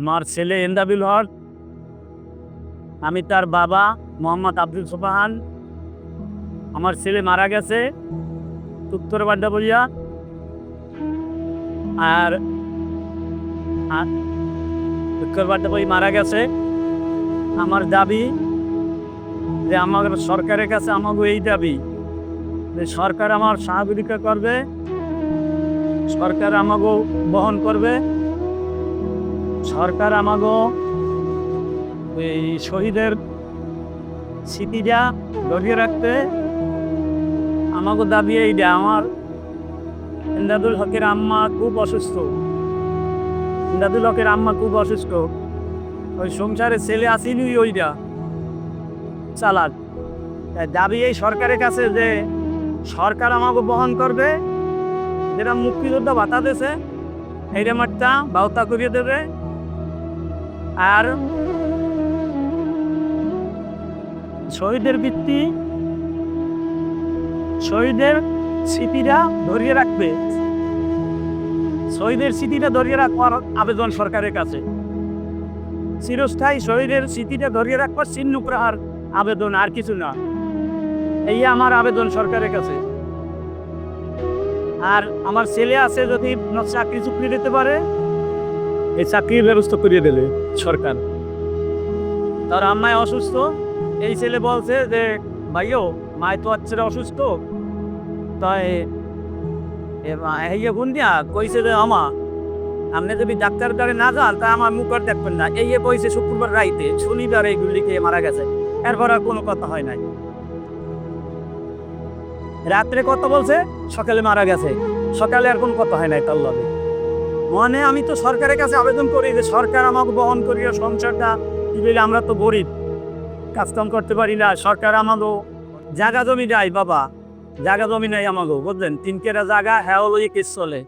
আমার ছেলে এন্দাবিল হক, আমি তার বাবা মোহাম্মদ আব্দুল সোবাহান। আমার ছেলে মারা গেছে উত্তর বাড্ডাবলিয়া। আর উত্তর বাড্ডাবলি মারা গেছে। আমার দাবি যে আমার সরকারের কাছে আমাকে এই দাবি যে সরকার আমার সহযোগিতা করবে, সরকার আমাকে বহন করবে, সরকার আমাকে এই শহীদের স্মৃতিটা ধরিয়ে রাখতে আমাকে দাবি এইটা। আমার এমদাদুল হকের আম্মা খুব অসুস্থ, এমদাদুল হকের আম্মা খুব অসুস্থ। ওই সংসারে ছেলে আসিনি ওইটা চালাক। তাই দাবি এই সরকারের কাছে যে সরকার আমাকে বহন করবে, যেটা মুক্তিযোদ্ধা ভাতা দিয়েছে এইরকম একটা ভাতা করিয়ে দেবে, আর শহীদের ভিত্তি শহীদের স্মৃতিটা ধরিয়ে রাখবে, শহীদের স্মৃতিটা ধরিয়ে রাখবার আবেদন সরকারের কাছে। চিরস্থায়ী শহীদের স্মৃতিটা ধরিয়ে রাখবার চিহ্ন করার আবেদন, আর কিছু না। এই আমার আবেদন সরকারের কাছে। আর আমার ছেলে আছে, যদি চাকরি চুক্তি দিতে পারে এই চাকরির ব্যবস্থা করিয়ে দিলে সরকার। তার আম্মায় অসুস্থ, এই ছেলে বলছে যে ভাইও মায় তো হচ্ছে অসুস্থ, তাই গুন দিয়া কইছে যে আমা আপনি যদি ডাক্তার দ্বারে না যান তা আমার মুখ আর দেখবেন না। এই কইছে শুক্রবার রাইতে, শনিবার এই গুলি খেয়ে মারা গেছে। এরপর আর কোনো কথা হয় নাই। রাত্রে কথা বলছে, সকালে মারা গেছে, সকালে আর কোনো কথা হয় নাই তার লগে। মানে আমি তো সরকারের কাছে আবেদন করি যে সরকার আমাকে বহন করিয়া সংসারটা কি বলে, আমরা তো গরিব, কাজকাম করতে পারি না। সরকার আমাকে জায়গা জমি দেয় বাবা, জায়গা জমি নেই আমাকে, বুঝলেন? 3 কেরা জায়গা হ্যাঁ লই কেস চলে।